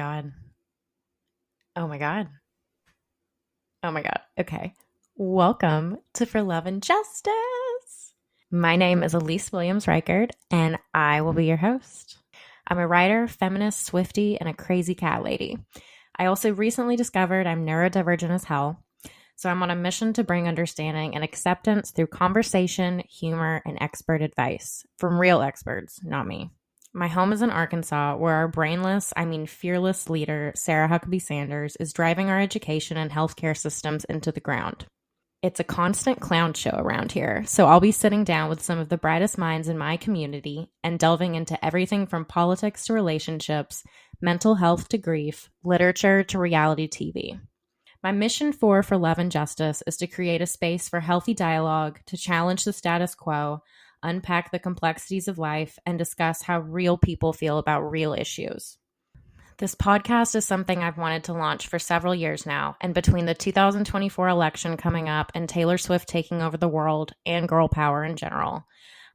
God. Oh my God. Oh my God. Okay. Welcome to For Love and Justice. My name is Elise Williams Reichard, and I will be your host. I'm a writer, feminist, Swiftie, and a crazy cat lady. I also recently discovered I'm neurodivergent as hell, so I'm on a mission to bring understanding and acceptance through conversation, humor, and expert advice from real experts, not me. My home is in Arkansas, where our brainless, fearless leader, Sarah Huckabee Sanders, is driving our education and healthcare systems into the ground. It's a constant clown show around here, so I'll be sitting down with some of the brightest minds in my community and delving into everything from politics to relationships, mental health to grief, literature to reality TV. My mission for Love and Justice is to create a space for healthy dialogue, to challenge the status quo, unpack the complexities of life, and discuss how real people feel about real issues. This podcast is something I've wanted to launch for several years now, and between the 2024 election coming up and Taylor Swift taking over the world and girl power in general,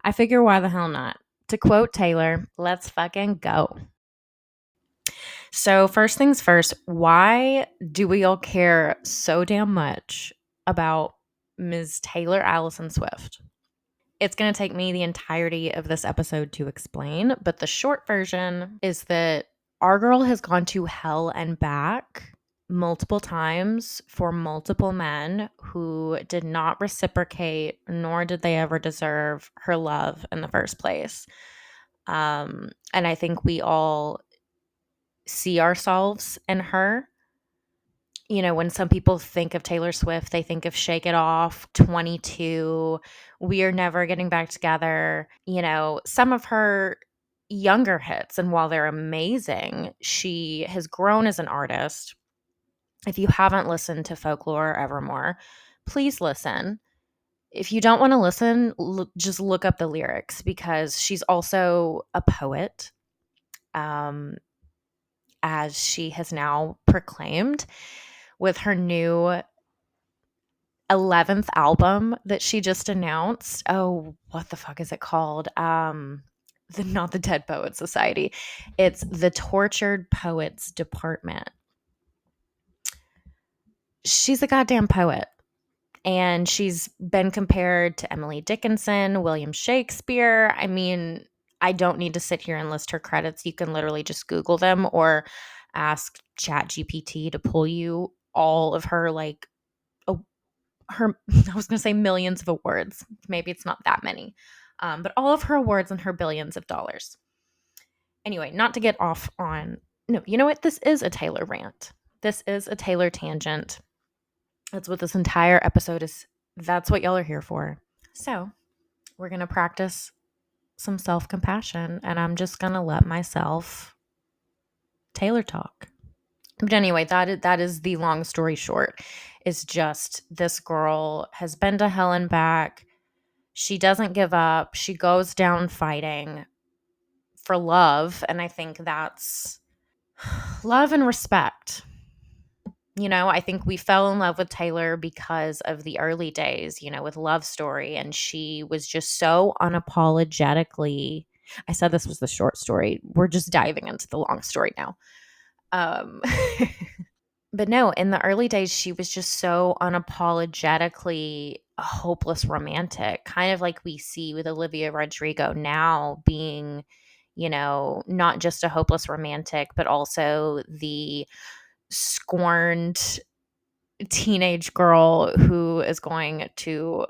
I figure why the hell not? To quote Taylor, let's fucking go. So first things first, why do we all care so damn much about Ms. Taylor Allison Swift? It's going to take me the entirety of this episode to explain, but the short version is that our girl has gone to hell and back multiple times for multiple men who did not reciprocate, nor did they ever deserve her love in the first place. And I think we all see ourselves in her. You know, when some people think of Taylor Swift, they think of Shake It Off, 22, We Are Never Getting Back Together, you know, some of her younger hits. And while they're amazing, she has grown as an artist. If you haven't listened to Folklore or Evermore, please listen. If you don't want to listen, just look up the lyrics, because she's also a poet, as she has now proclaimed with her new 11th album that she just announced. Oh, what the fuck is it called? Not the Dead Poets Society. It's the Tortured Poets Department. She's a goddamn poet. And she's been compared to Emily Dickinson, William Shakespeare. I mean, I don't need to sit here and list her credits. You can literally just Google them or ask ChatGPT to pull you all of her, I was going to say millions of awards. Maybe it's not that many. But all of her awards and her billions of dollars. Anyway, not to get off on, no, you know what? This is a Taylor rant. This is a Taylor tangent. That's what this entire episode is. That's what y'all are here for. So we're going to practice some self-compassion, and I'm just going to let myself Taylor talk. But anyway, that is the long story short. Is just this girl has been to hell and back. She doesn't give up. She goes down fighting for love. And I think that's love and respect. You know, I think we fell in love with Taylor because of the early days, you know, with Love Story. And she was just so unapologetically, I said this was the short story. We're just diving into the long story now. But no, in the early days, she was just so unapologetically a hopeless romantic, kind of like we see with Olivia Rodrigo now being, you know, not just a hopeless romantic, but also the scorned teenage girl who is going to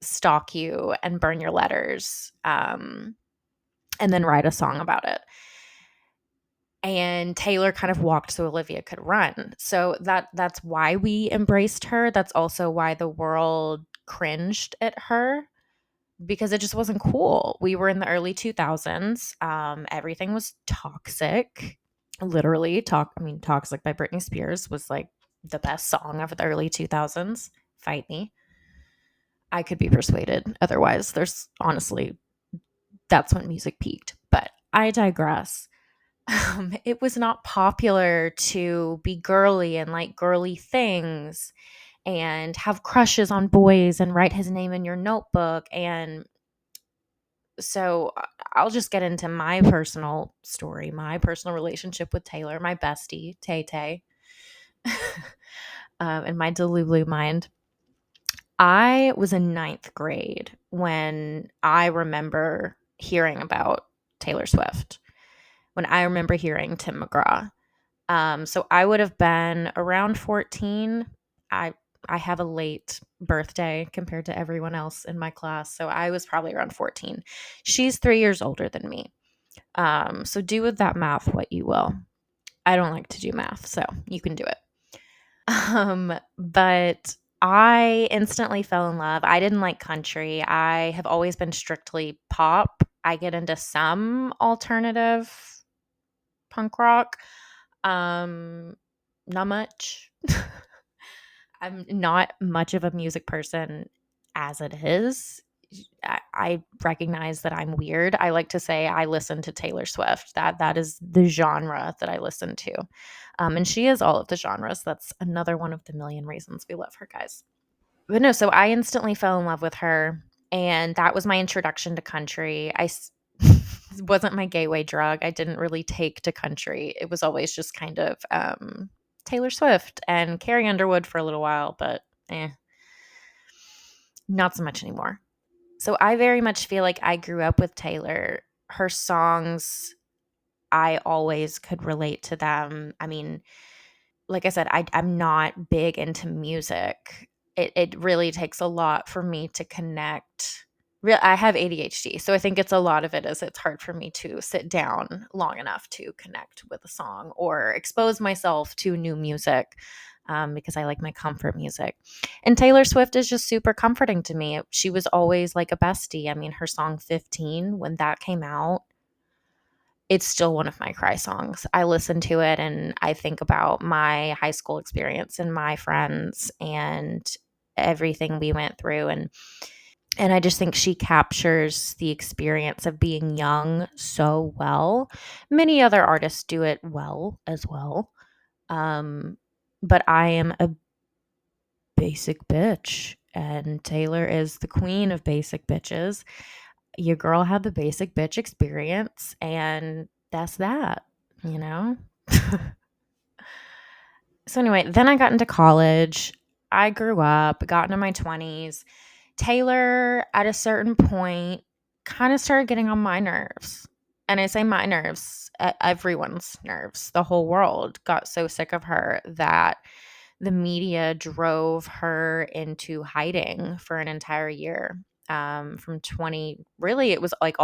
stalk you and burn your letters, and then write a song about it. And Taylor kind of walked so Olivia could run. So that's why we embraced her. That's also why the world cringed at her, because it just wasn't cool. We were in the early 2000s. Everything was toxic. Literally, Toxic by Britney Spears was like the best song of the early 2000s. Fight me. I could be persuaded. Otherwise, that's when music peaked. But I digress. It was not popular to be girly and like girly things and have crushes on boys and write his name in your notebook. And So I'll just get into my personal story, my personal relationship with Taylor, my bestie, Tay Tay, in my Delulu mind. I was in ninth grade when I remember hearing about Taylor Swift, when I remember hearing Tim McGraw. So I would have been around 14. I I have a late birthday compared to everyone else in my class, so I was probably around 14. She's 3 years older than me. So do with that math what you will. I don't like to do math, so you can do it. But I instantly fell in love. I didn't like country. I have always been strictly pop. I get into some alternative punk rock. Um, Not much. I'm not much of a music person as it is. I recognize that I'm weird. I like to say I listen to Taylor Swift. That is the genre that I listen to. And she is all of the genres. That's another one of the million reasons we love her, guys. But no, so I instantly fell in love with her, and that was my introduction to country. It wasn't my gateway drug. I didn't really take to country. It was always just kind of Taylor Swift and Carrie Underwood for a little while, but not so much anymore. So I very much feel like I grew up with Taylor. Her songs, I always could relate to them. I mean, like I said, I'm not big into music. It really takes a lot for me to connect. I have ADHD, so I think it's a lot of it is it's hard for me to sit down long enough to connect with a song or expose myself to new music, because I like my comfort music. And Taylor Swift is just super comforting to me. She was always like a bestie. I mean, her song 15, when that came out, it's still one of my cry songs. I listen to it and I think about my high school experience and my friends and everything we went through, and I just think she captures the experience of being young so well. Many other artists do it well as well. Um, but I am a basic bitch, and Taylor is the queen of basic bitches. Your girl had the basic bitch experience, and that's that, you know? So, anyway, then I got into college. I grew up, got into my 20s. Taylor, at a certain point, kind of started getting on my nerves. And I say my nerves, everyone's nerves. The whole world got so sick of her that the media drove her into hiding for an entire year. From 20, really, it was like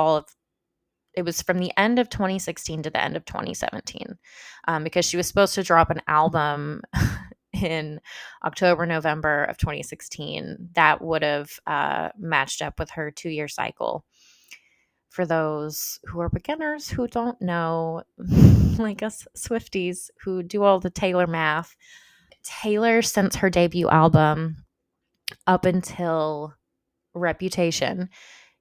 it was from the end of 2016 to the end of 2017, because she was supposed to drop an album in October, November of 2016 that would have matched up with her 2-year cycle. For those who are beginners who don't know, like us Swifties who do all the Taylor math, Taylor, since her debut album up until Reputation,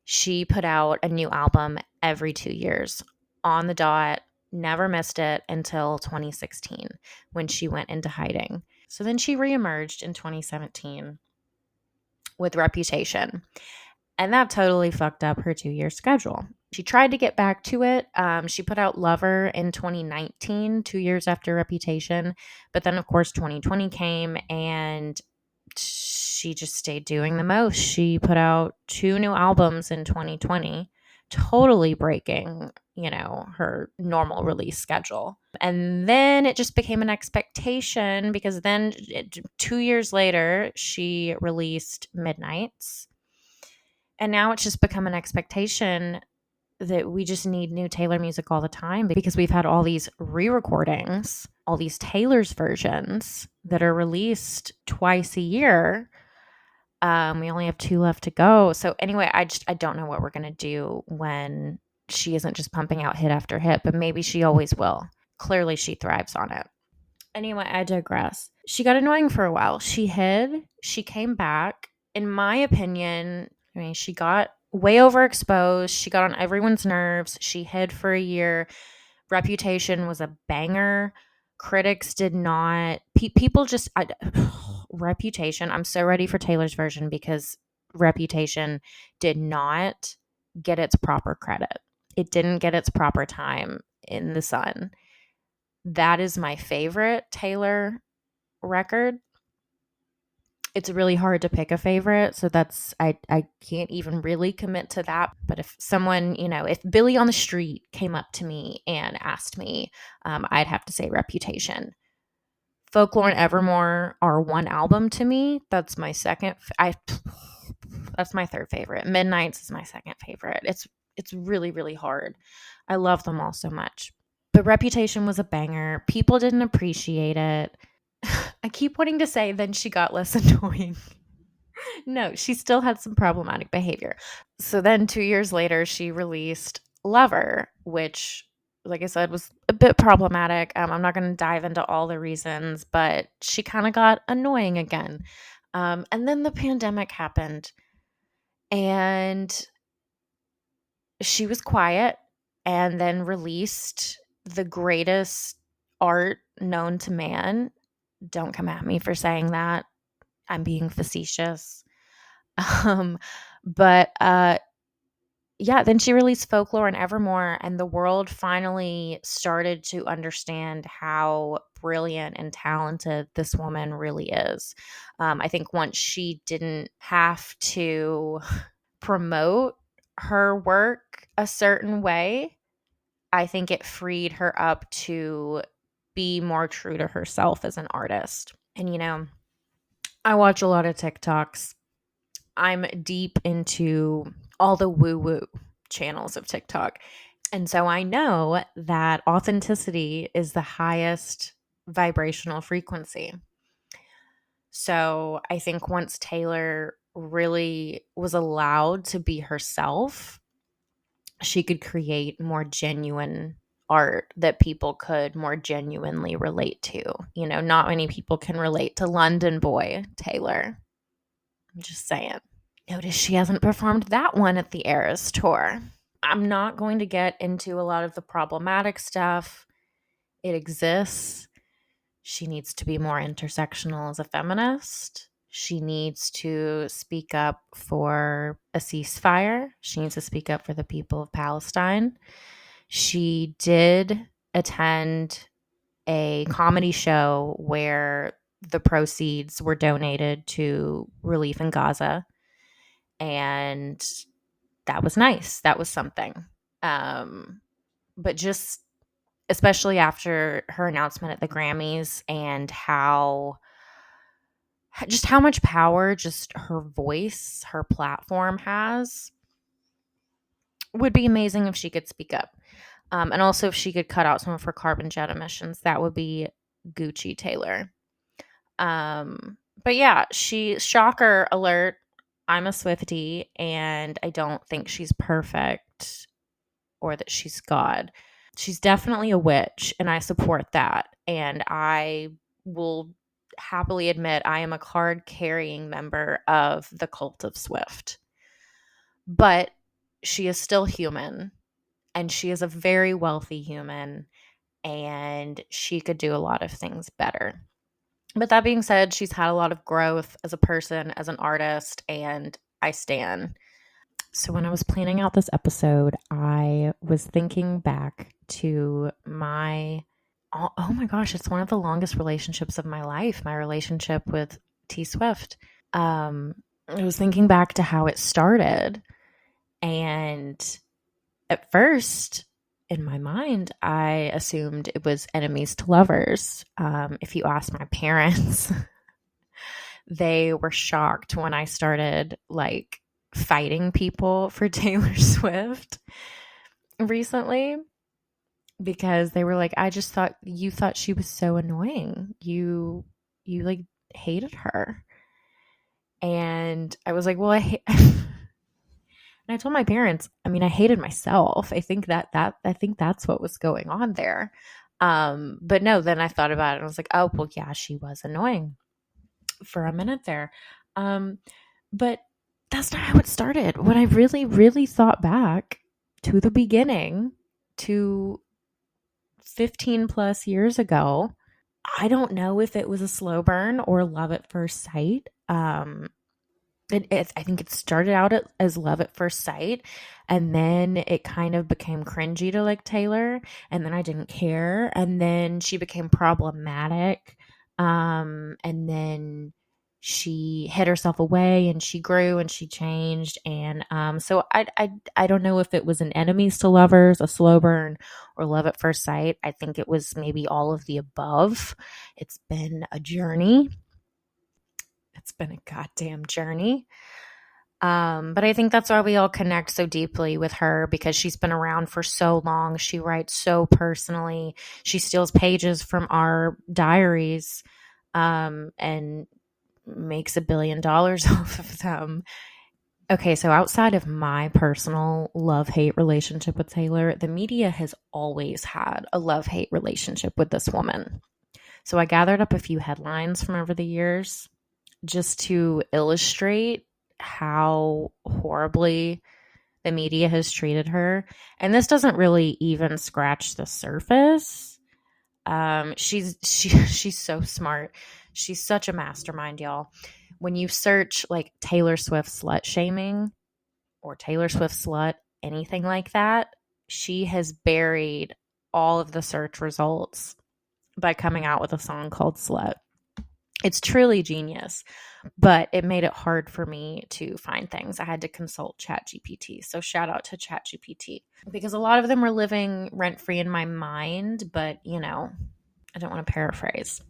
she put out a new album every 2 years on the dot, never missed it until 2016 when she went into hiding. So then she reemerged in 2017 with Reputation, and that totally fucked up her 2-year schedule. She tried to get back to it. She put out Lover in 2019, 2 years after Reputation. But then, of course, 2020 came and she just stayed doing the most. She put out 2 new albums in 2020, totally breaking, her normal release schedule. And then it just became an expectation because then 2 years later, she released Midnights. And now it's just become an expectation that we just need new Taylor music all the time because we've had all these re-recordings, all these Taylor's versions that are released twice a year. We only have 2 left to go. So anyway, I don't know what we're going to do when she isn't just pumping out hit after hit, but maybe she always will. Clearly she thrives on it. Anyway, I digress. She got annoying for a while. She hid, she came back. In my opinion, I mean, she got way overexposed. She got on everyone's nerves. She hid for a year. Reputation was a banger. Critics did not. People just. Reputation. I'm so ready for Taylor's version because Reputation did not get its proper credit. It didn't get its proper time in the sun. That is my favorite Taylor record. It's really hard to pick a favorite, so I can't even really commit to that. But if someone, if Billy on the street came up to me and asked me, I'd have to say Reputation. Folklore and Evermore are one album to me. That's my second. That's my third favorite. Midnight's is my second favorite. It's really, really hard. I love them all so much. But Reputation was a banger. People didn't appreciate it. I keep wanting to say then she got less annoying. No, she still had some problematic behavior. So then 2 years later, she released Lover, which, like I said, was a bit problematic. I'm not going to dive into all the reasons, but she kind of got annoying again. And then the pandemic happened, and she was quiet and then released the greatest art known to man. Don't come at me for saying that. I'm being facetious. But yeah, then she released Folklore and Evermore, and the world finally started to understand how brilliant and talented this woman really is. I think once she didn't have to promote her work a certain way, I think it freed her up to be more true to herself as an artist. And I watch a lot of TikToks. I'm deep into all the woo-woo channels of TikTok. And so I know that authenticity is the highest vibrational frequency. So I think once Taylor really was allowed to be herself, she could create more genuine art that people could more genuinely relate to. Not many people can relate to London Boy Taylor. I'm just saying. Notice she hasn't performed that one at the Eras tour. I'm not going to get into a lot of the problematic stuff. It exists. She needs to be more intersectional as a feminist. She needs to speak up for a ceasefire. She needs to speak up for the people of Palestine. She did attend a comedy show where the proceeds were donated to relief in Gaza. And that was nice. That was something. But just especially after her announcement at the Grammys and how much power just her voice, her platform has, would be amazing if she could speak up. And also if she could cut out some of her carbon jet emissions, that would be Gucci Taylor. But yeah, shocker alert, I'm a Swiftie, and I don't think she's perfect or that she's God. She's definitely a witch, and I support that. And I will happily admit I am a card-carrying member of the cult of Swift. But she is still human, and she is a very wealthy human, and she could do a lot of things better. But that being said, she's had a lot of growth as a person, as an artist, and I stan. So when I was planning out this episode, I was thinking back to oh my gosh, it's one of the longest relationships of my life, my relationship with T Swift. I was thinking back to how it started. And at first, in my mind, I assumed it was enemies to lovers. If you ask my parents, they were shocked when I started fighting people for Taylor Swift recently, because they were like, I just thought you thought she was so annoying. You hated her. And I was like, well, and I told my parents, I mean, I hated myself. I think that's what was going on there. But no, then I thought about it and I was like, oh, well, yeah, she was annoying for a minute there. But that's not how it started. When I really, really thought back to the beginning, to 15 plus years ago, I don't know if it was a slow burn or love at first sight. I think it started out as love at first sight, and then it kind of became cringy to like Taylor, and then I didn't care, and then she became problematic, and then she hid herself away, and she grew, and she changed, and so I don't know if it was an enemies to lovers, a slow burn, or love at first sight. I think it was maybe all of the above. It's been a journey. It's been a goddamn journey. But I think that's why we all connect so deeply with her, because she's been around for so long. She writes so personally. She steals pages from our diaries, and makes $1 billion off of them. Okay, so outside of my personal love-hate relationship with Taylor, the media has always had a love-hate relationship with this woman. So I gathered up a few headlines from over the years just to illustrate how horribly the media has treated her. And this doesn't really even scratch the surface. She's so smart. She's such a mastermind, y'all. When you search like Taylor Swift slut shaming or Taylor Swift slut, anything like that, she has buried all of the search results by coming out with a song called Slut. It's truly genius, but it made it hard for me to find things. I had to consult ChatGPT. So shout out to ChatGPT, because a lot of them were living rent free in my mind, but I don't want to paraphrase.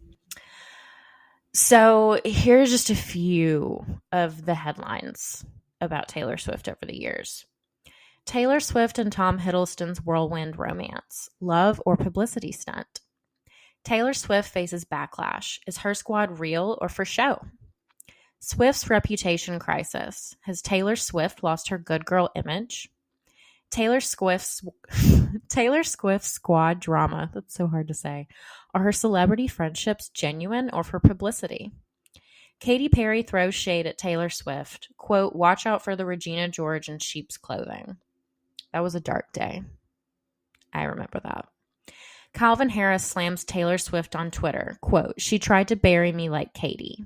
So here's just a few of the headlines about Taylor Swift over the years. Taylor Swift and Tom Hiddleston's whirlwind romance, love or publicity stunt. Taylor Swift faces backlash. Is her squad real or for show? Swift's reputation crisis. Has Taylor Swift lost her good girl image? Taylor Swift's squad drama. That's so hard to say. Are her celebrity friendships genuine or for publicity? Katy Perry throws shade at Taylor Swift. Quote, watch out for the Regina George in sheep's clothing. That was a dark day. I remember that. Calvin Harris slams Taylor Swift on Twitter. Quote, she tried to bury me like Katy.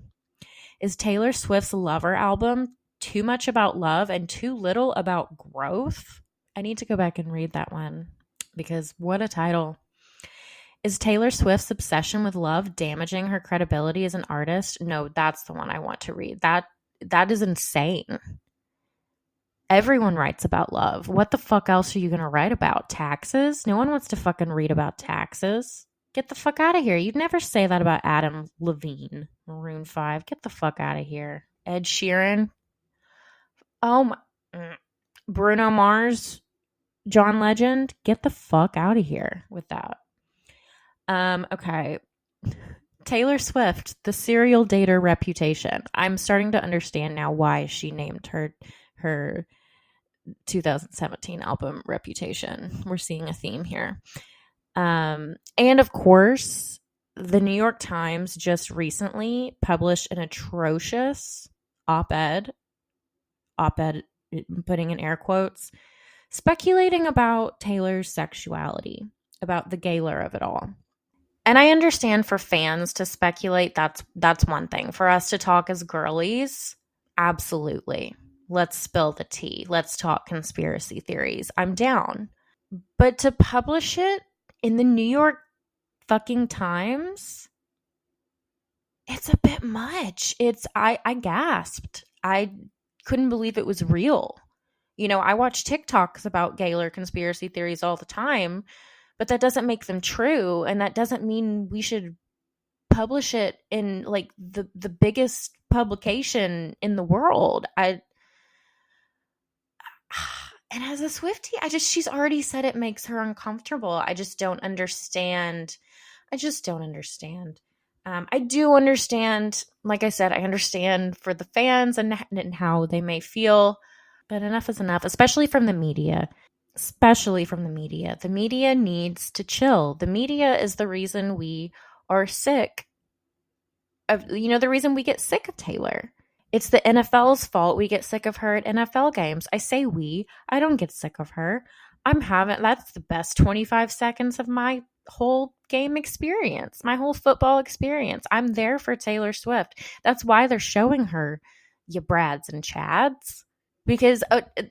Is Taylor Swift's Lover album too much about love and too little about growth? I need to go back and read that one, because what a title. Is Taylor Swift's obsession with love damaging her credibility as an artist? No, that's the one I want to read. That is insane. Everyone writes about love. What the fuck else are you going to write about? Taxes? No one wants to fucking read about taxes. Get the fuck out of here. You'd never say that about Adam Levine, Maroon 5. Get the fuck out of here. Ed Sheeran. Oh my. Bruno Mars. John Legend. Get the fuck out of here with that. Okay. Taylor Swift, the serial dater reputation. I'm starting to understand now why she named her 2017 album Reputation. We're seeing a theme here. And of course, the New York Times just recently published an atrocious op-ed, putting in air quotes, speculating about Taylor's sexuality, about the gaylor of it all. And I understand for fans to speculate, that's one thing. For us to talk as girlies, absolutely. Let's spill the tea. Let's talk conspiracy theories. I'm down. But to publish it in the New York fucking Times, it's a bit much. I gasped. I couldn't believe it was real. I watch TikToks about gaylor conspiracy theories all the time, but that doesn't make them true, and that doesn't mean we should publish it in like the biggest publication in the world. And as a Swiftie, she's already said it makes her uncomfortable. I just don't understand. I do understand, like I said, I understand for the fans and how they may feel, but enough is enough, especially from the media. The media needs to chill. The media is the reason we are sick of, the reason we get sick of Taylor. It's the NFL's fault we get sick of her at NFL games. I say we. I don't get sick of her. That's the best 25 seconds of my whole game experience, my whole football experience. I'm there for Taylor Swift. That's why they're showing her you Brads and Chads. Because,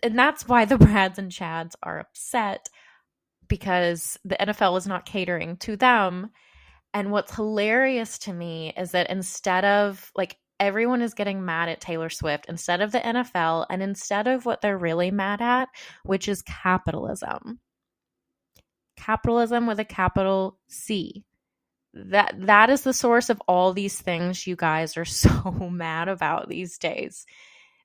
and that's why the Brads and Chads are upset, because the NFL is not catering to them. And what's hilarious to me is that instead of like everyone is getting mad at Taylor Swift instead of the NFL, and instead of what they're really mad at, which is capitalism. Capitalism with a capital C. That is the source of all these things you guys are so mad about these days.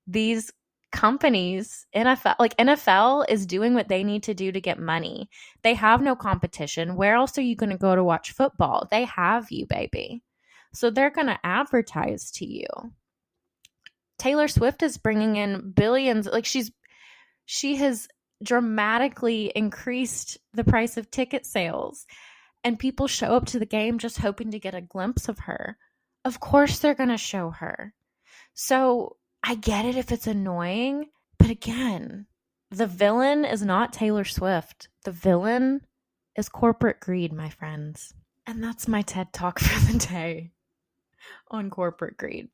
These companies, NFL is doing what they need to do to get money. They have no competition. Where else are you going to go to watch football? They have you, baby. So they're going to advertise to you. Taylor Swift is bringing in billions. Like she has dramatically increased the price of ticket sales, and people show up to the game just hoping to get a glimpse of her. Of course they're going to show her. So I get it if it's annoying, but again, the villain is not Taylor Swift. The villain is corporate greed, my friends. And that's my TED Talk for the day on corporate greed.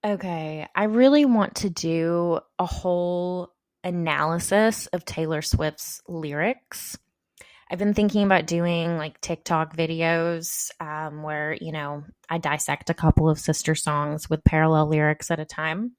Okay, I really want to do a whole analysis of Taylor Swift's lyrics. I've been thinking about doing like TikTok videos where, I dissect a couple of sister songs with parallel lyrics at a time.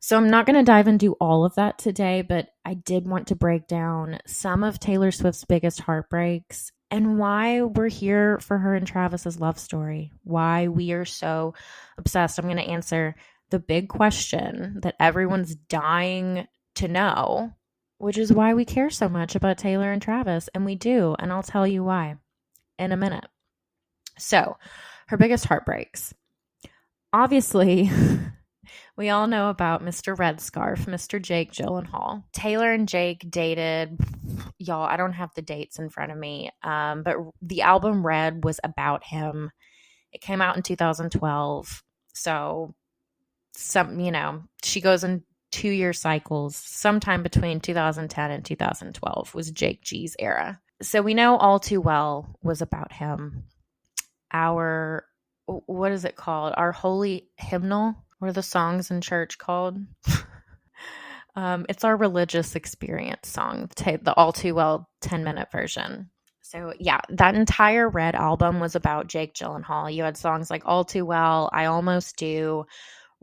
So I'm not going to dive into all of that today, but I did want to break down some of Taylor Swift's biggest heartbreaks and why we're here for her and Travis's love story, why we are so obsessed. I'm going to answer the big question that everyone's dying to know, which is why we care so much about Taylor and Travis, and we do, and I'll tell you why in a minute. So, her biggest heartbreaks. Obviously, we all know about Mr. Red Scarf, Mr. Jake Gyllenhaal. Taylor and Jake dated, y'all, I don't have the dates in front of me, but the album Red was about him. It came out in 2012, so she goes in 2-year cycles. Sometime between 2010 and 2012 was Jake G's era. So we know All Too Well was about him. What is it called? Our holy hymnal? What are the songs in church called? It's our religious experience song, the All Too Well 10-minute version. So yeah, that entire Red album was about Jake Gyllenhaal. You had songs like All Too Well, I Almost Do,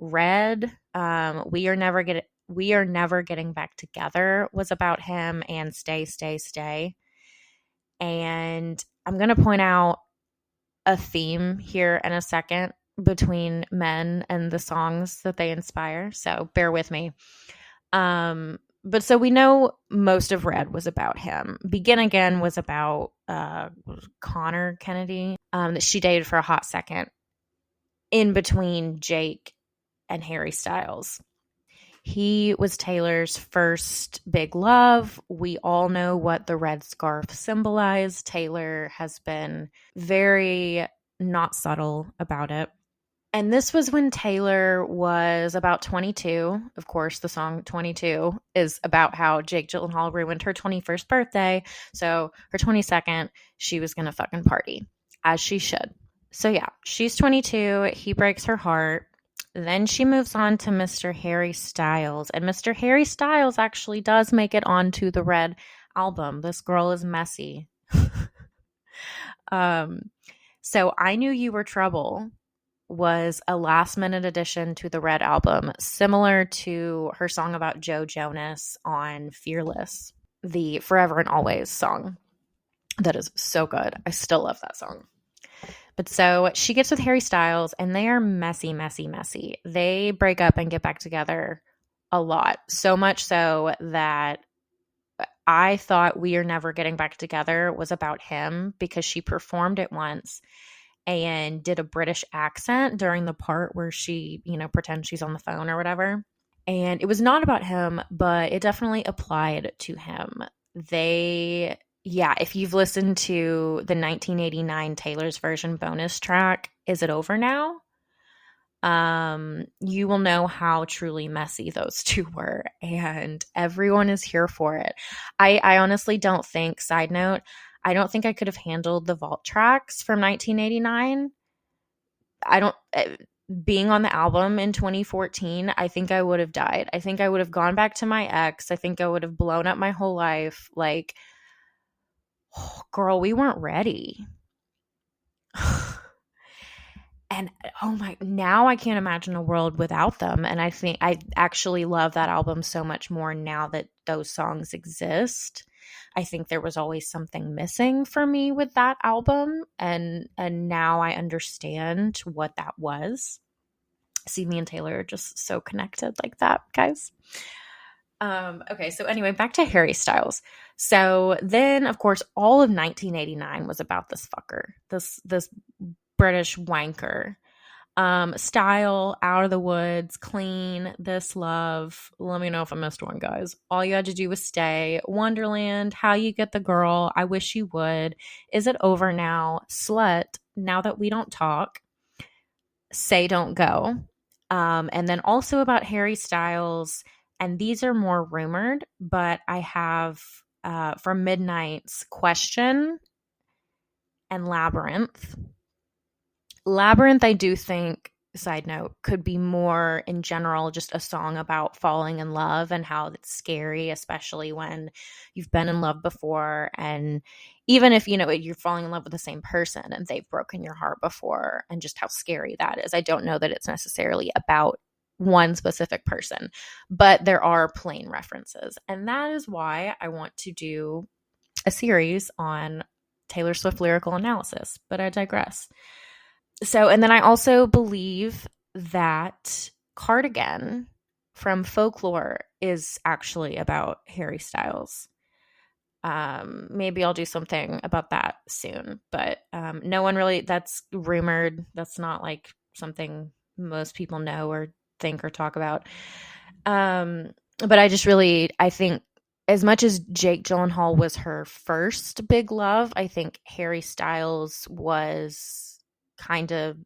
Red, We Are Never Getting Back Together was about him, and Stay, Stay, Stay. And I'm going to point out a theme here in a second between men and the songs that they inspire. So bear with me. But so we know most of Red was about him. Begin Again was about Connor Kennedy, that she dated for a hot second in between Jake and Harry Styles. He was Taylor's first big love. We all know what the red scarf symbolized. Taylor has been very not subtle about it. And this was when Taylor was about 22. Of course, the song 22 is about how Jake Gyllenhaal ruined her 21st birthday. So her 22nd, she was going to fucking party, as she should. So yeah, she's 22. He breaks her heart. Then she moves on to Mr. Harry Styles. And Mr. Harry Styles actually does make it onto the Red album. This girl is messy. So I Knew You Were Trouble was a last-minute addition to the Red album, similar to her song about Joe Jonas on Fearless, the Forever and Always song. That is so good. I still love that song. But so she gets with Harry Styles, and they are messy, messy, messy. They break up and get back together a lot. So much so that I thought We Are Never Getting Back Together was about him, because she performed it once and did a British accent during the part where she, pretends she's on the phone or whatever. And it was not about him, but it definitely applied to him. If you've listened to the 1989 Taylor's version bonus track, Is It Over Now? You will know how truly messy those two were, and everyone is here for it. I honestly don't think, side note, I don't think I could have handled the vault tracks from 1989. being on the album in 2014, I think I would have died. I think I would have gone back to my ex. I think I would have blown up my whole life. Like, oh, girl, we weren't ready. And oh my, now I can't imagine a world without them. And I think I actually love that album so much more now that those songs exist. I think there was always something missing for me with that album, and now I understand what that was. See, me and Taylor are just so connected like that, guys. Okay, so anyway, back to Harry Styles. So then, of course, all of 1989 was about this fucker, this British wanker. Style, Out of the Woods, Clean, This Love. Let me know if I missed one, guys. All You Had to Do Was Stay, Wonderland, How You Get the Girl, I Wish You Would, Is It Over Now, Slut, Now That We Don't Talk, Say Don't Go. And then also about Harry Styles, and these are more rumored, but I have from Midnight's Question and Labyrinth. Labyrinth, I do think, side note, could be more in general just a song about falling in love and how it's scary, especially when you've been in love before. And even if, you're falling in love with the same person and they've broken your heart before, and just how scary that is. I don't know that it's necessarily about one specific person, but there are plain references. And that is why I want to do a series on Taylor Swift lyrical analysis, but I digress. So, and then I also believe that Cardigan from Folklore is actually about Harry Styles. Maybe I'll do something about that soon, but no one really, that's rumored. That's not like something most people know or think or talk about. But I think as much as Jake Gyllenhaal was her first big love, I think Harry Styles was kind of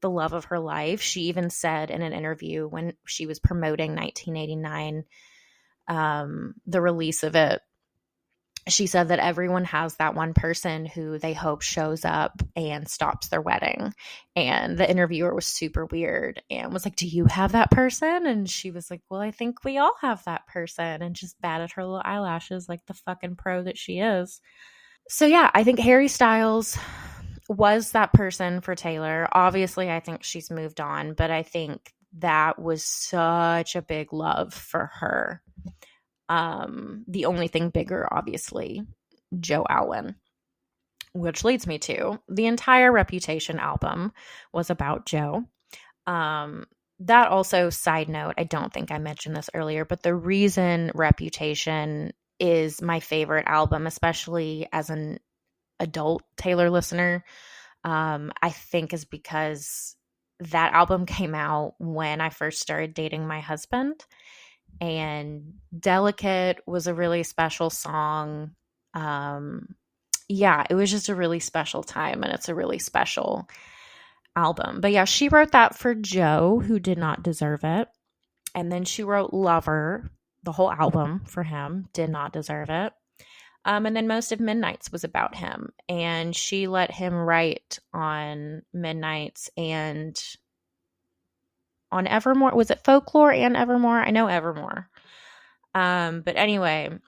the love of her life. She even said in an interview when she was promoting 1989, the release of it, she said that everyone has that one person who they hope shows up and stops their wedding. And the interviewer was super weird and was like, do you have that person? And she was like, well, I think we all have that person, and just batted her little eyelashes like the fucking pro that she is. So yeah, I think Harry Styles was that person for Taylor. Obviously, I think she's moved on, but I think that was such a big love for her. The only thing bigger, obviously, Joe Alwyn, which leads me to the entire Reputation album was about Joe. That also, side note, I don't think I mentioned this earlier, but the reason Reputation is my favorite album, especially as an adult Taylor listener, I think is because that album came out when I first started dating my husband, and Delicate was a really special song. Yeah, it was just a really special time, and it's a really special album. But yeah, she wrote that for Joe, who did not deserve it. And then she wrote Lover, the whole album for him, did not deserve it. And then most of Midnight's was about him. And she let him write on Midnight's and on Evermore. Was it Folklore and Evermore? I know Evermore. But anyway,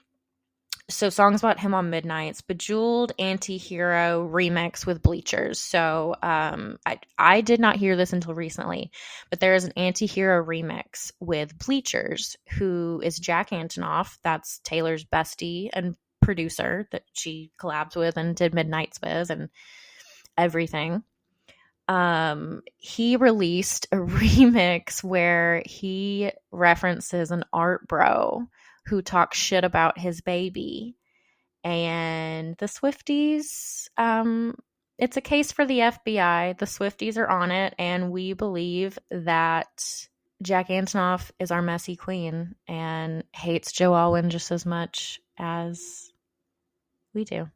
so songs about him on Midnight's, Bejeweled, Anti-Hero remix with Bleachers. So I did not hear this until recently, but there is an Anti-Hero remix with Bleachers, who is Jack Antonoff. That's Taylor's bestie and producer that she collabed with and did Midnight's with and everything. He released a remix where he references an art bro who talks shit about his baby. And the Swifties, it's a case for the FBI. The Swifties are on it, and we believe that Jack Antonoff is our messy queen and hates Joe Alwyn just as much as we do.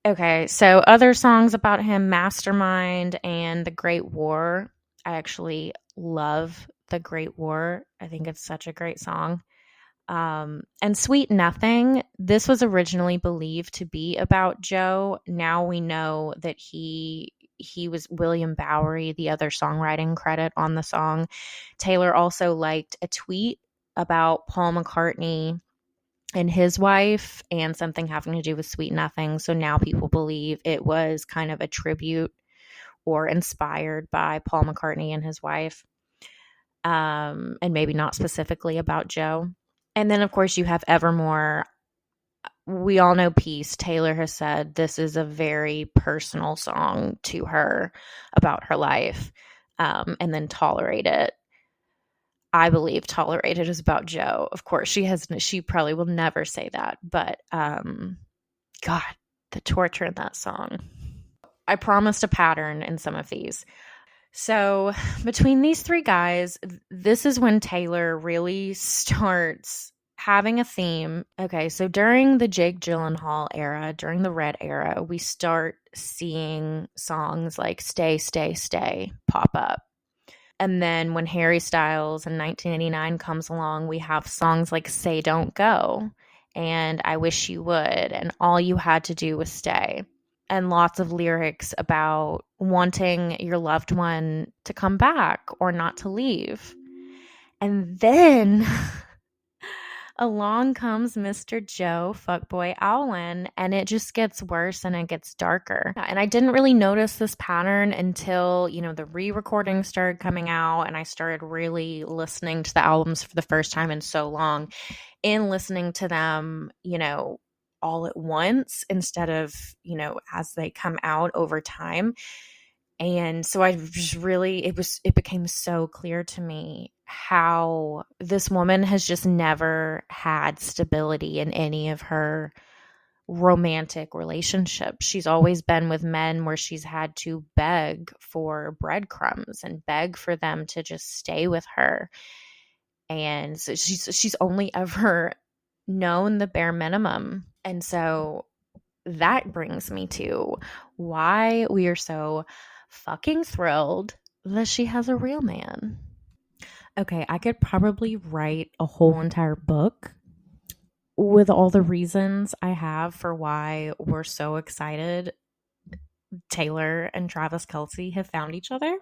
Okay, so other songs about him, Mastermind and The Great War. I actually love The Great War. I think it's such a great song. And Sweet Nothing, this was originally believed to be about Joe. Now we know that he he was William Bowery, the other songwriting credit on the song. Taylor also liked a tweet about Paul McCartney and his wife and something having to do with Sweet Nothing. So now people believe it was kind of a tribute or inspired by Paul McCartney and his wife, and maybe not specifically about Joe. And then, of course, you have Evermore. We all know Peace. Taylor has said this is a very personal song to her about her life. And then Tolerate It. I believe Tolerate It is about Joe. Of course, she probably will never say that, but God, the torture in that song. I promised a pattern in some of these. So between these three guys, this is when Taylor really starts having a theme. Okay, so during the Jake Gyllenhaal era, during the Red era, we start seeing songs like Stay, Stay, Stay pop up. And then when Harry Styles in 1989 comes along, we have songs like Say Don't Go and I Wish You Would and All You Had to Do Was Stay. And lots of lyrics about wanting your loved one to come back or not to leave. And then along comes Mr. Joe Fuckboy Alwyn, and it just gets worse and it gets darker. And I didn't really notice this pattern until, the re-recordings started coming out and I started really listening to the albums for the first time in so long, and listening to them, all at once instead of, as they come out over time. And so I just really, it became so clear to me how this woman has just never had stability in any of her romantic relationships. She's always been with men where she's had to beg for breadcrumbs and beg for them to just stay with her. And so she's only ever known the bare minimum. And so that brings me to why we are so fucking thrilled that she has a real man. Okay, I could probably write a whole entire book with all the reasons I have for why we're so excited Taylor and Travis Kelce have found each other.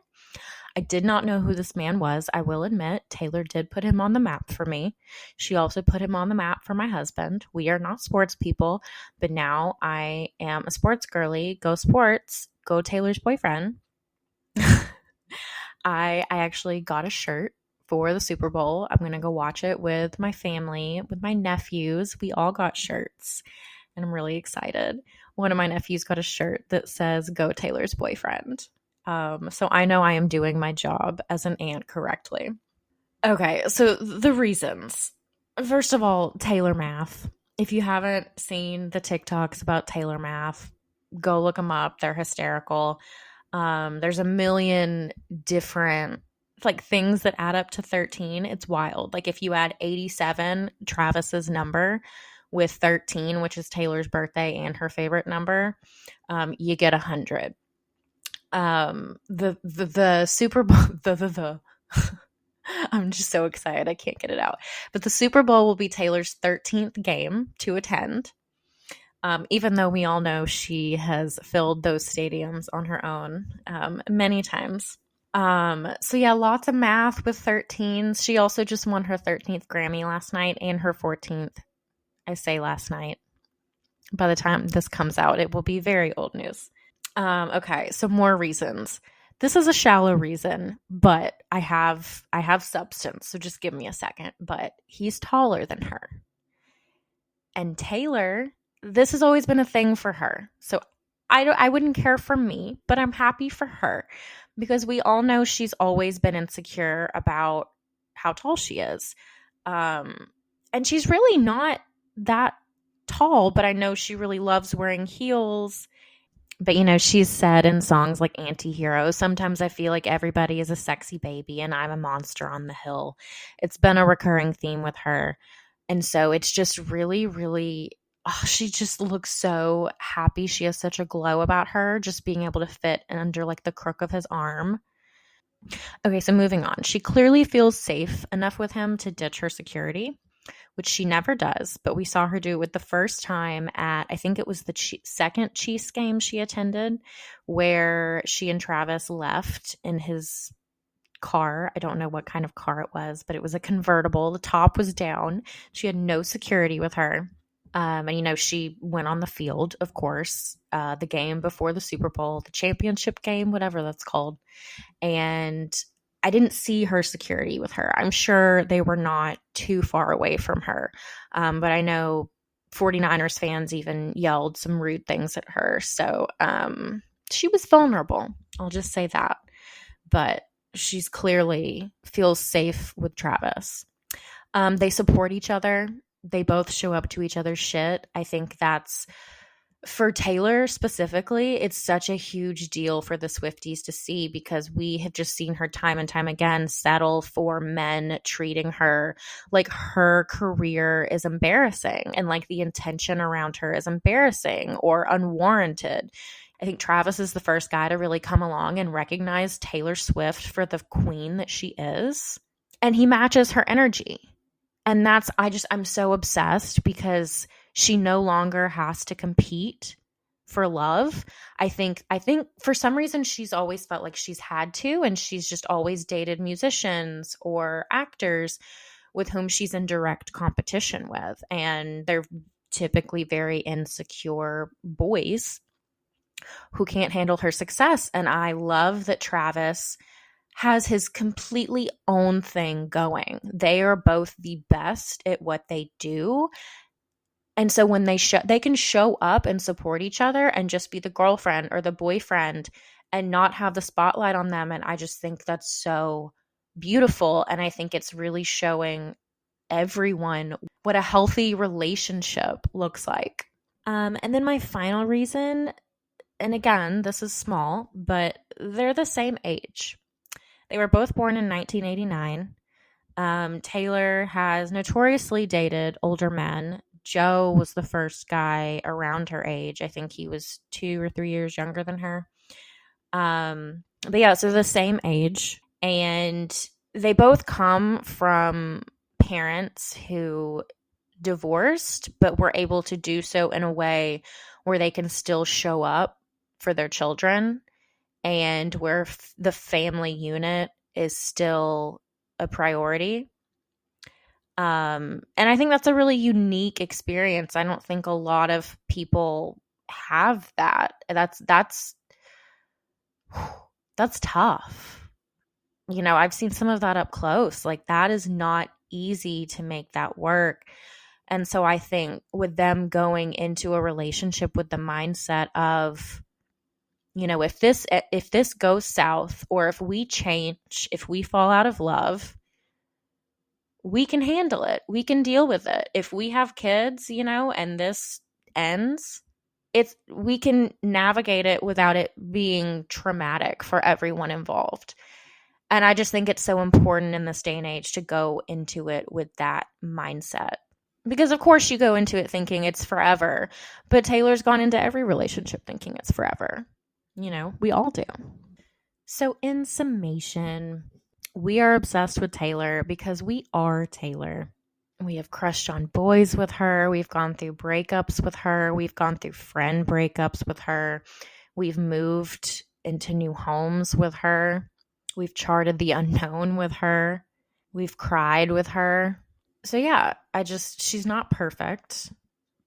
I did not know who this man was. I will admit, Taylor did put him on the map for me. She also put him on the map for my husband. We are not sports people, but now I am a sports girly. Go sports. Go Taylor's boyfriend. I actually got a shirt for the Super Bowl. I'm going to go watch it with my family, with my nephews. We all got shirts, and I'm really excited. One of my nephews got a shirt that says, Go Taylor's boyfriend. So I know I am doing my job as an aunt correctly. Okay, so the reasons. First of all, Taylor math. If you haven't seen the TikToks about Taylor math, go look them up. They're hysterical. There's a million different things that add up to 13. It's wild. Like if you add 87, Travis's number, with 13, which is Taylor's birthday and her favorite number, you get 100. The Super Bowl, I'm just so excited. I can't get it out. But the Super Bowl will be Taylor's 13th game to attend. Even though we all know she has filled those stadiums on her own many times. So yeah, lots of math with 13s. She also just won her 13th Grammy last night and her 14th. I say last night. By the time this comes out, it will be very old news. Okay, so more reasons. This is a shallow reason, but I have substance, so just give me a second. But he's taller than her. And Taylor, this has always been a thing for her. So I wouldn't care for me, but I'm happy for her because we all know she's always been insecure about how tall she is. And she's really not that tall, but I know she really loves wearing heels. But, she's said in songs like Anti-Hero, sometimes I feel like everybody is a sexy baby and I'm a monster on the hill. It's been a recurring theme with her. And so it's just really, really, she just looks so happy. She has such a glow about her, just being able to fit under the crook of his arm. Okay, so moving on. She clearly feels safe enough with him to ditch her security, which she never does, but we saw her do it the first time at, I think it was the second Chiefs game she attended, where she and Travis left in his car. I don't know what kind of car it was, but it was a convertible. The top was down. She had no security with her. And, she went on the field, of course, the game before the Super Bowl, the championship game, whatever that's called. And I didn't see her security with her. I'm sure they were not too far away from her. But I know 49ers fans even yelled some rude things at her. So she was vulnerable. I'll just say that. But she's clearly feels safe with Travis. They support each other. They both show up to each other's shit. I think that's, for Taylor specifically, it's such a huge deal for the Swifties to see, because we have just seen her time and time again settle for men treating her like her career is embarrassing and like the intention around her is embarrassing or unwarranted. I think Travis is the first guy to really come along and recognize Taylor Swift for the queen that she is. And he matches her energy. And that's, I'm so obsessed, because she no longer has to compete for love. I think for some reason she's always felt like she's had to, and she's just always dated musicians or actors with whom she's in direct competition with. And they're typically very insecure boys who can't handle her success. And I love that Travis has his completely own thing going. They are both the best at what they do. And so when they can show up and support each other and just be the girlfriend or the boyfriend and not have the spotlight on them. And I just think that's so beautiful. And I think it's really showing everyone what a healthy relationship looks like. And then my final reason, and again, this is small, but they're the same age. They were both born in 1989. Taylor has notoriously dated older men. Joe was the first guy around her age. I think he was 2 or 3 years younger than her. But yeah, so the same age. And they both come from parents who divorced, but were able to do so in a way where they can still show up for their children, and where the family unit is still a priority. And I think that's a really unique experience. I don't think a lot of people have that. That's tough. I've seen some of that up close. Like, that is not easy to make that work. And so I think with them going into a relationship with the mindset of, if this goes south, or if we change, if we fall out of love, we can handle it. We can deal with it. If we have kids, and this ends, we can navigate it without it being traumatic for everyone involved. And I just think it's so important in this day and age to go into it with that mindset. Because of course you go into it thinking it's forever, but Taylor's gone into every relationship thinking it's forever. We all do. So in summation, we are obsessed with Taylor because we are Taylor. We have crushed on boys with her. We've gone through breakups with her. We've gone through friend breakups with her. We've moved into new homes with her. We've charted the unknown with her. We've cried with her. So yeah, she's not perfect,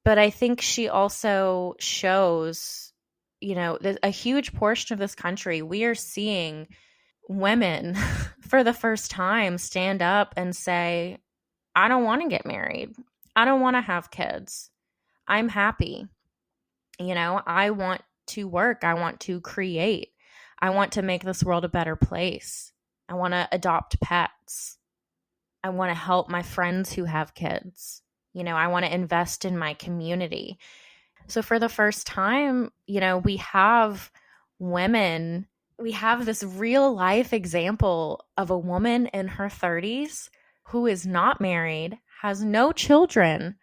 but I think she also shows, a huge portion of this country, we are seeing women for the first time stand up and say, I don't want to get married. I don't want to have kids. I'm happy. I want to work. I want to create. I want to make this world a better place. I want to adopt pets. I want to help my friends who have kids. I want to invest in my community. So for the first time, we have women, we have this real life example of a woman in her 30s who is not married, has no children,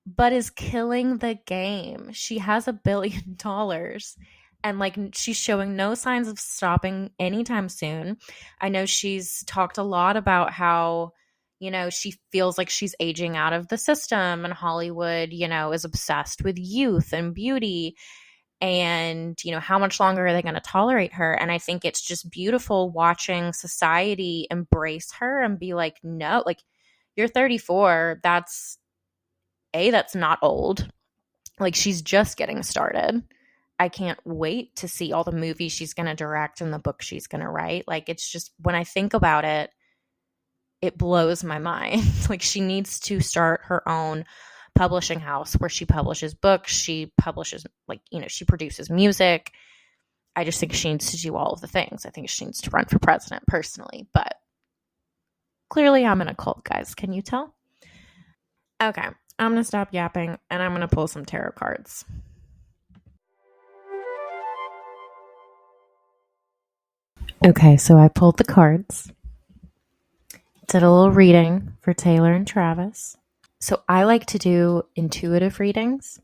but is killing the game. She has $1 billion, and she's showing no signs of stopping anytime soon. I know she's talked a lot about how, She feels like she's aging out of the system, and Hollywood, is obsessed with youth and beauty. And, how much longer are they going to tolerate her? And I think it's just beautiful watching society embrace her and be like, no, like, you're 34. That's not old. Like, she's just getting started. I can't wait to see all the movies she's going to direct and the book she's going to write. Like, it's just, when I think about it, it blows my mind. Like, she needs to start her own publishing house where she publishes books. She publishes, she produces music. I just think she needs to do all of the things. I think she needs to run for president personally. But clearly I'm in a cult, guys. Can you tell? Okay. I'm going to stop yapping and I'm going to pull some tarot cards. Okay, so I pulled the cards. Did a little reading for Taylor and Travis. So I like to do intuitive readings.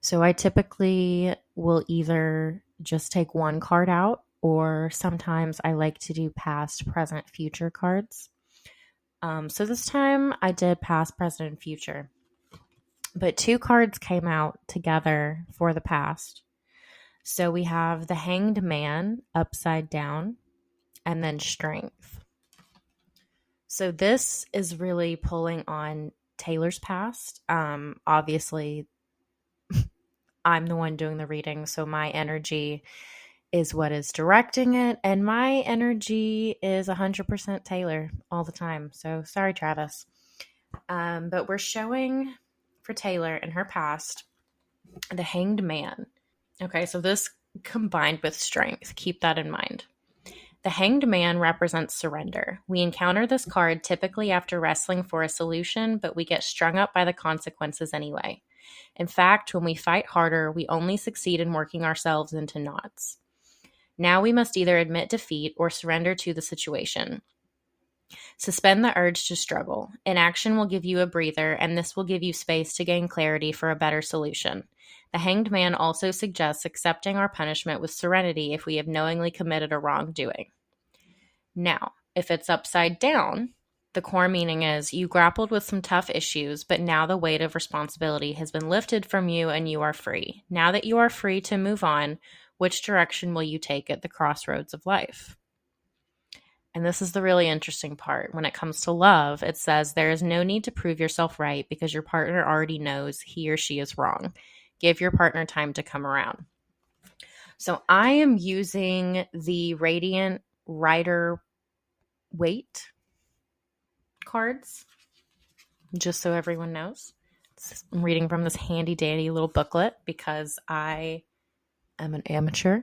So I typically will either just take one card out, or sometimes I like to do past, present, future cards. So this time I did past, present, and future. But 2 cards came out together for the past. So we have the Hanged Man upside down, and then Strength. So this is really pulling on Taylor's past. Obviously, I'm the one doing the reading, so my energy is what is directing it, and my energy is 100% Taylor all the time. So sorry, Travis. But we're showing for Taylor in her past the Hanged Man. Okay, so this combined with Strength. Keep that in mind. The Hanged Man represents surrender. We encounter this card typically after wrestling for a solution, but we get strung up by the consequences anyway. In fact, when we fight harder, we only succeed in working ourselves into knots. Now we must either admit defeat or surrender to the situation. Suspend the urge to struggle. Inaction will give you a breather, and this will give you space to gain clarity for a better solution. The Hanged Man also suggests accepting our punishment with serenity if we have knowingly committed a wrongdoing. Now, if it's upside down, the core meaning is you grappled with some tough issues, but now the weight of responsibility has been lifted from you and you are free. Now that you are free to move on, which direction will you take at the crossroads of life? And this is the really interesting part. When it comes to love, it says there is no need to prove yourself right because your partner already knows he or she is wrong. Give your partner time to come around. So I am using the Radiant Rider Waite cards, just so everyone knows. I'm reading from this handy dandy little booklet because I am an amateur.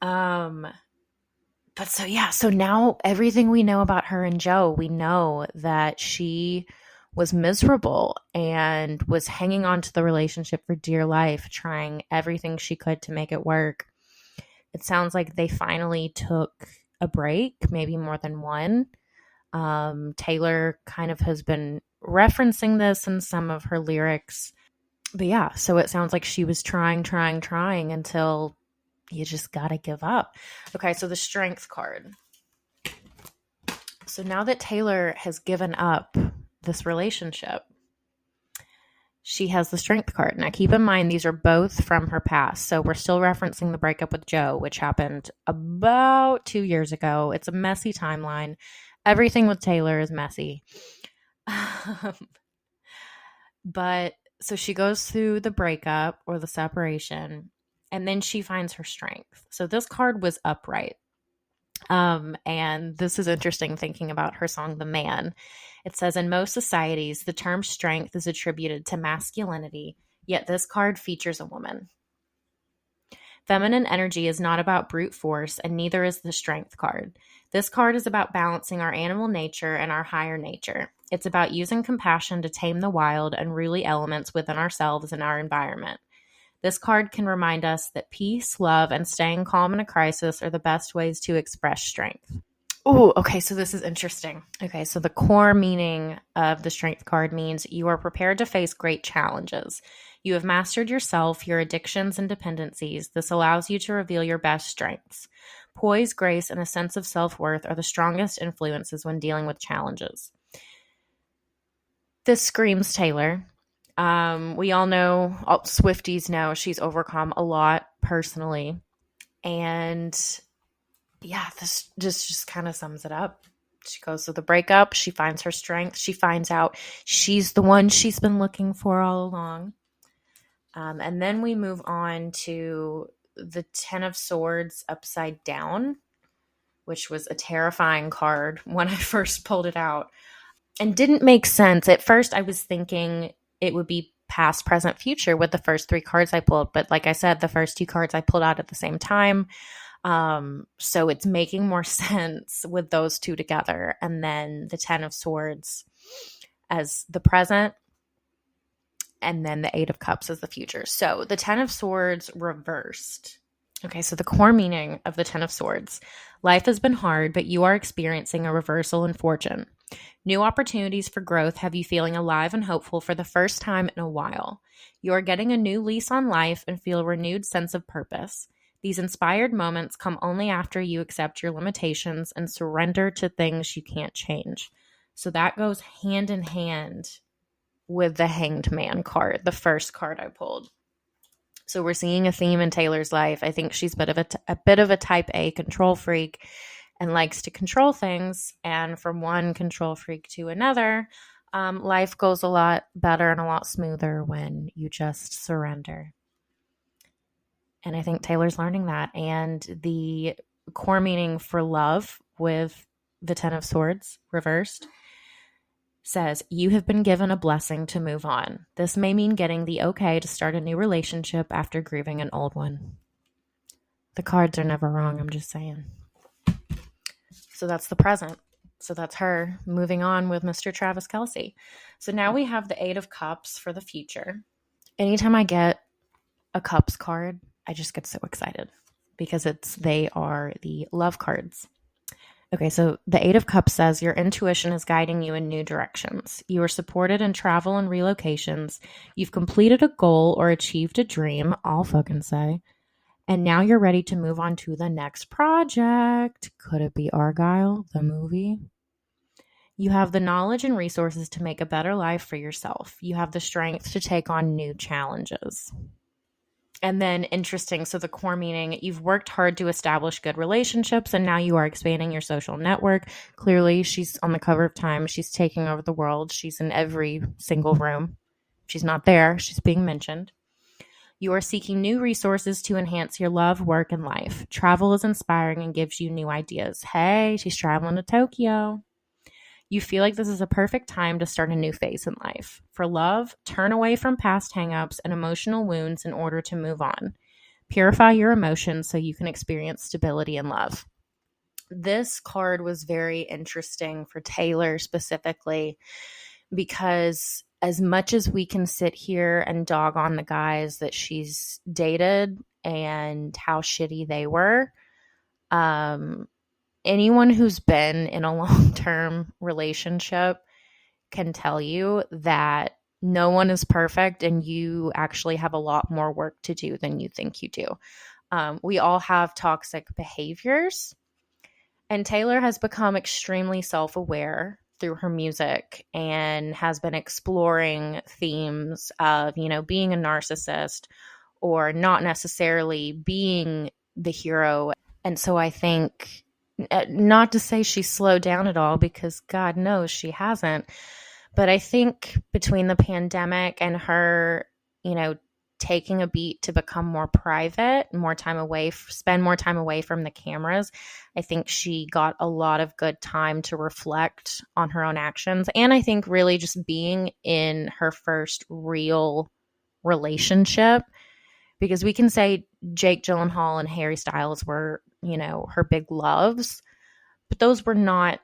But so now everything we know about her and Joe, we know that she was miserable and was hanging on to the relationship for dear life, trying everything she could to make it work. It sounds like they finally took a break, maybe more than one. Taylor kind of has been referencing this in some of her lyrics. But so it sounds like she was trying until you just gotta give up. Okay, so the Strength card. So now that Taylor has given up this relationship, she has the Strength card. Now keep in mind, these are both from her past. So we're still referencing the breakup with Joe, which happened about 2 years ago. It's a messy timeline. Everything with Taylor is messy. But so she goes through the breakup or the separation, and then she finds her strength. So this card was upright. And this is interesting thinking about her song, The Man. It says, in most societies, the term strength is attributed to masculinity, yet this card features a woman. Feminine energy is not about brute force, and neither is the Strength card. This card is about balancing our animal nature and our higher nature. It's about using compassion to tame the wild and unruly elements within ourselves and our environment. This card can remind us that peace, love, and staying calm in a crisis are the best ways to express strength. Oh, okay, so this is interesting. Okay, so the core meaning of the Strength card means you are prepared to face great challenges. You have mastered yourself, your addictions, and dependencies. This allows you to reveal your best strengths. Poise, grace, and a sense of self-worth are the strongest influences when dealing with challenges. This screams Taylor. We all know, all Swifties know, she's overcome a lot personally. And yeah, this just kind of sums it up. She goes through the breakup. She finds her strength. She finds out she's the one she's been looking for all along. And then we move on to the Ten of Swords upside down, which was a terrifying card when I first pulled it out and didn't make sense. At first, I was thinking it would be past, present, future with the first 3 cards I pulled. But like I said, the first 2 cards I pulled out at the same time. So it's making more sense with those 2 together. And then the 10 of Swords as the present, and then the 8 of Cups as the future. So the 10 of Swords reversed. Okay, so the core meaning of the 10 of Swords. Life has been hard, but you are experiencing a reversal in fortune. New opportunities for growth have you feeling alive and hopeful for the first time in a while. You are getting a new lease on life and feel a renewed sense of purpose. These inspired moments come only after you accept your limitations and surrender to things you can't change. So that goes hand in hand with the Hanged Man card, the first card I pulled. So we're seeing a theme in Taylor's life. I think she's a bit of a type A control freak and likes to control things. And from one control freak to another, life goes a lot better and a lot smoother when you just surrender. And I think Taylor's learning that. And the core meaning for love with the 10 of Swords reversed says, you have been given a blessing to move on. This may mean getting the okay to start a new relationship after grieving an old one. The cards are never wrong, I'm just saying. So that's the present. So that's her moving on with Mr. Travis Kelce. So now we have the 8 of Cups for the future. Anytime I get a Cups card, I just get so excited because they are the love cards. Okay, so the 8 of Cups says your intuition is guiding you in new directions. You are supported in travel and relocations. You've completed a goal or achieved a dream, I'll fucking say. And now you're ready to move on to the next project. Could it be Argyle, the movie? You have the knowledge and resources to make a better life for yourself. You have the strength to take on new challenges. And then interesting, so the core meaning, you've worked hard to establish good relationships and now you are expanding your social network. Clearly, she's on the cover of Time. She's taking over the world. She's in every single room. She's not there. She's being mentioned. You are seeking new resources to enhance your love, work, and life. Travel is inspiring and gives you new ideas. Hey, she's traveling to Tokyo. You feel like this is a perfect time to start a new phase in life. For love, turn away from past hangups and emotional wounds in order to move on. Purify your emotions so you can experience stability and love. This card was very interesting for Taylor specifically because as much as we can sit here and dog on the guys that she's dated and how shitty they were, anyone who's been in a long-term relationship can tell you that no one is perfect and you actually have a lot more work to do than you think you do. We all have toxic behaviors, and Taylor has become extremely self-aware through her music and has been exploring themes of, being a narcissist or not necessarily being the hero. And so I think, not to say she slowed down at all, because God knows she hasn't. But I think between the pandemic and her, taking a beat to become more private, spend more time away from the cameras, I think she got a lot of good time to reflect on her own actions. And I think really just being in her first real relationship, because we can say Jake Gyllenhaal and Harry Styles were, her big loves, but those were not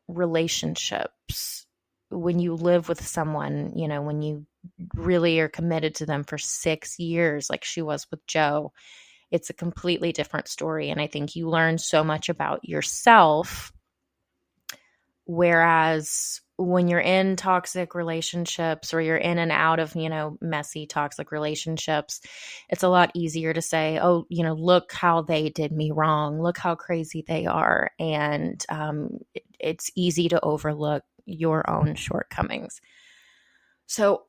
relationships. When you live with someone, when you really are committed to them for 6 years, like she was with Joe, it's a completely different story. And I think you learn so much about yourself. Whereas when you're in toxic relationships or you're in and out of, messy toxic relationships, it's a lot easier to say, oh, look how they did me wrong. Look how crazy they are. And it's easy to overlook your own shortcomings. So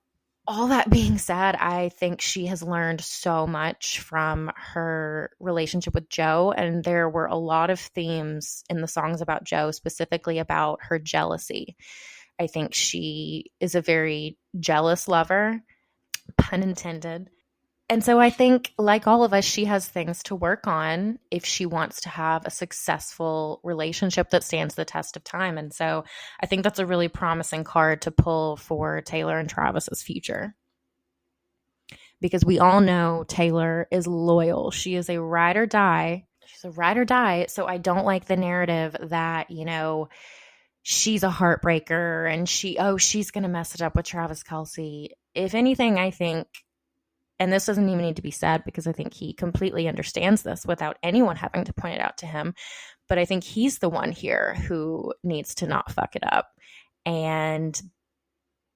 all that being said, I think she has learned so much from her relationship with Joe. And there were a lot of themes in the songs about Joe, specifically about her jealousy. I think she is a very jealous lover, pun intended. And so I think, like all of us, she has things to work on if she wants to have a successful relationship that stands the test of time. And so I think that's a really promising card to pull for Taylor and Travis's future. Because we all know Taylor is loyal. She is a ride or die. She's a ride or die. So I don't like the narrative that, she's a heartbreaker and she's going to mess it up with Travis Kelce. If anything, I think, and this doesn't even need to be said because I think he completely understands this without anyone having to point it out to him. But I think he's the one here who needs to not fuck it up. And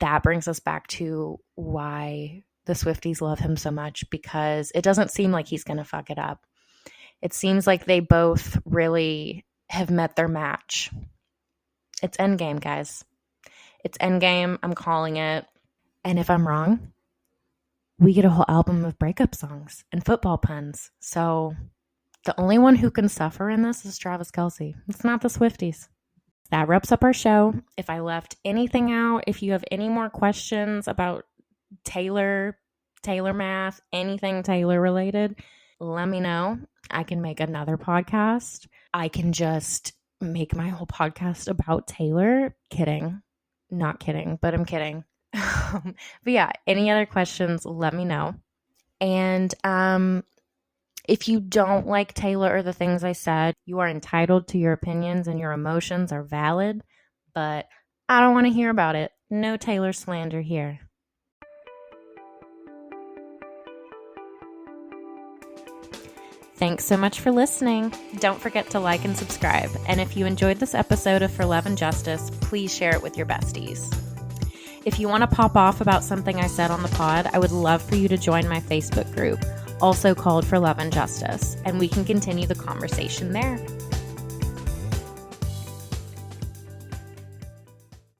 that brings us back to why the Swifties love him so much, because it doesn't seem like he's going to fuck it up. It seems like they both really have met their match. It's endgame, guys. It's endgame. I'm calling it. And if I'm wrong, we get a whole album of breakup songs and football puns. So the only one who can suffer in this is Travis Kelce. It's not the Swifties. That wraps up our show. If I left anything out, if you have any more questions about Taylor math, anything Taylor related, let me know. I can make another podcast. I can just make my whole podcast about Taylor. Kidding. Not kidding, but I'm kidding. But yeah, any other questions, let me know. And if you don't like Taylor or the things I said, you are entitled to your opinions and your emotions are valid, but I don't want to hear about it. No Taylor slander here. Thanks so much for listening. Don't forget to like and subscribe. And if you enjoyed this episode of For Love and Justice, please share it with your besties. If you want to pop off about something I said on the pod, I would love for you to join my Facebook group, also called For Love and Justice, and we can continue the conversation there.